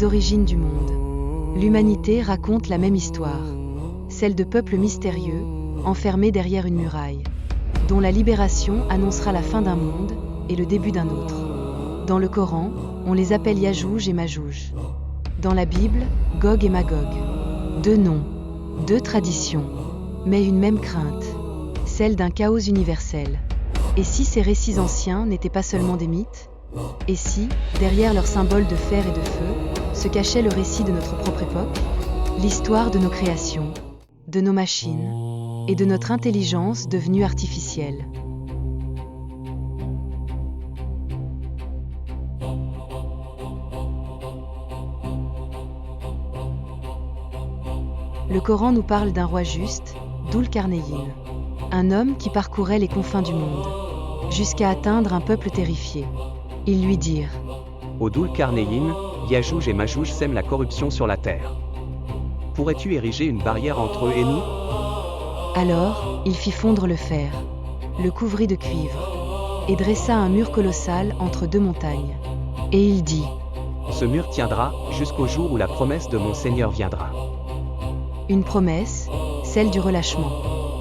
les origines du monde. L'humanité raconte la même histoire, celle de peuples mystérieux, enfermés derrière une muraille, dont la libération annoncera la fin d'un monde et le début d'un autre. Dans le Coran, on les appelle Yajouj et Majouj. Dans la Bible, Gog et Magog. Deux noms, deux traditions, mais une même crainte, celle d'un chaos universel. Et si ces récits anciens n'étaient pas seulement des mythes? Et si, derrière leurs symboles de fer et de feu, se cachait le récit de notre propre époque? L'histoire de nos créations, de nos machines, et de notre intelligence devenue artificielle. Le Coran nous parle d'un roi juste, Dhul-Qarnayn, un homme qui parcourait les confins du monde, jusqu'à atteindre un peuple terrifié. Ils lui dirent: Ô Dhul-Qarnayn, Yajouj et Majouj sèment la corruption sur la terre. Pourrais-tu ériger une barrière entre eux et nous? Alors, il fit fondre le fer, le couvrit de cuivre, et dressa un mur colossal entre deux montagnes. Et il dit: Ce mur tiendra jusqu'au jour où la promesse de mon Seigneur viendra. Une promesse, celle du relâchement,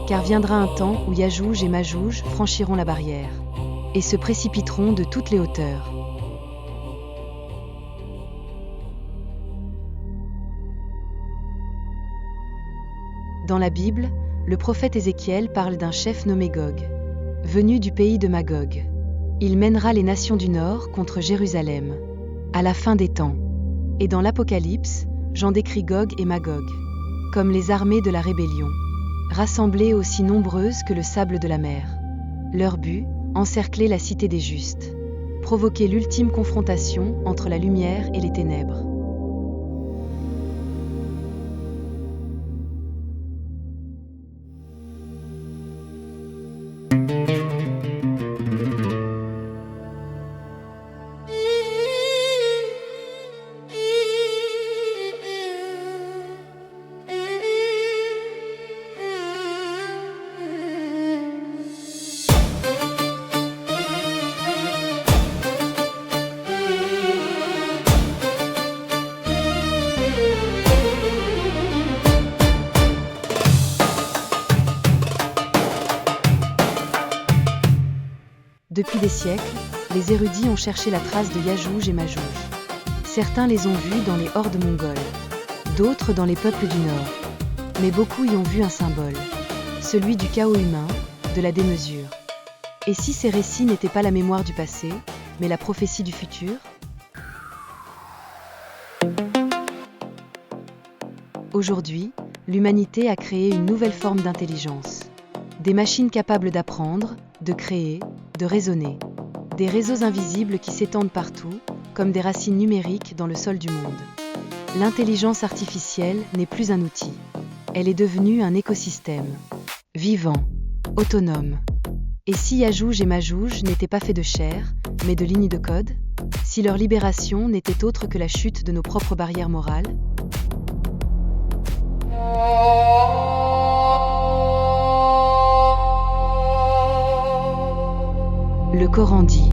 car viendra un temps où Yajouj et Majouj franchiront la barrière, et se précipiteront de toutes les hauteurs. Dans la Bible, le prophète Ézéchiel parle d'un chef nommé Gog, venu du pays de Magog. Il mènera les nations du Nord contre Jérusalem, à la fin des temps. Et dans l'Apocalypse, Jean décrit Gog et Magog comme les armées de la rébellion, rassemblées aussi nombreuses que le sable de la mer. Leur but, encercler la cité des justes, provoquer l'ultime confrontation entre la lumière et les ténèbres. Depuis des siècles, les érudits ont cherché la trace de Yajouj et Majouj. Certains les ont vus dans les hordes mongoles, d'autres dans les peuples du Nord. Mais beaucoup y ont vu un symbole, celui du chaos humain, de la démesure. Et si ces récits n'étaient pas la mémoire du passé, mais la prophétie du futur? Aujourd'hui, l'humanité a créé une nouvelle forme d'intelligence. Des machines capables d'apprendre, de créer, de raisonner. Des réseaux invisibles qui s'étendent partout, comme des racines numériques dans le sol du monde. L'intelligence artificielle n'est plus un outil. Elle est devenue un écosystème. Vivant, autonome. Et si Yajouj et Majouj n'étaient pas faits de chair, mais de lignes de code? Si leur libération n'était autre que la chute de nos propres barrières morales? Le Coran dit: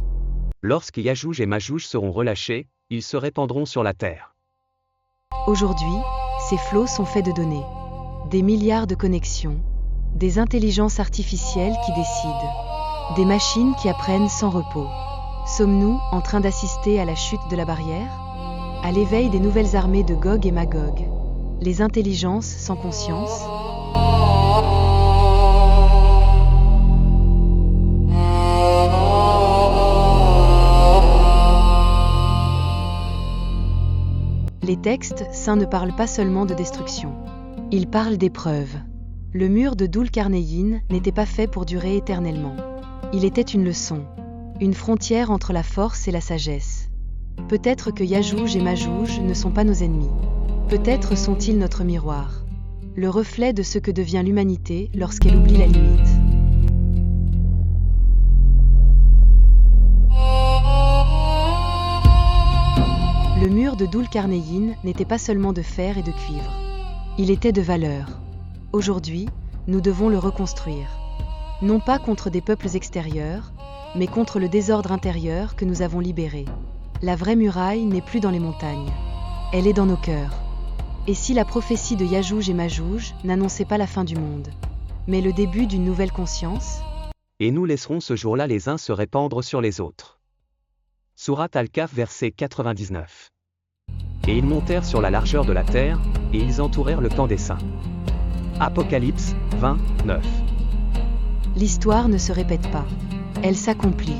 Lorsque Yajouj et Majouj seront relâchés, ils se répandront sur la terre. Aujourd'hui, ces flots sont faits de données, des milliards de connexions, des intelligences artificielles qui décident, des machines qui apprennent sans repos. Sommes-nous en train d'assister à la chute de la barrière? À l'éveil des nouvelles armées de Gog et Magog, les intelligences sans conscience? Les textes saints ne parlent pas seulement de destruction. Ils parlent d'épreuves. Le mur de Dhul-Qarnayn n'était pas fait pour durer éternellement. Il était une leçon, une frontière entre la force et la sagesse. Peut-être que Yajouj et Majouj ne sont pas nos ennemis. Peut-être sont-ils notre miroir, le reflet de ce que devient l'humanité lorsqu'elle oublie la limite. Le mur de Dhul-Qarnayn n'était pas seulement de fer et de cuivre. Il était de valeur. Aujourd'hui, nous devons le reconstruire. Non pas contre des peuples extérieurs, mais contre le désordre intérieur que nous avons libéré. La vraie muraille n'est plus dans les montagnes. Elle est dans nos cœurs. Et si la prophétie de Yajouj et Majouj n'annonçait pas la fin du monde, mais le début d'une nouvelle conscience? Et nous laisserons ce jour-là les uns se répandre sur les autres. Sourate Al-Kahf verset 99. Et ils montèrent sur la largeur de la terre, et ils entourèrent le camp des saints. Apocalypse 20, 9. L'histoire ne se répète pas. Elle s'accomplit.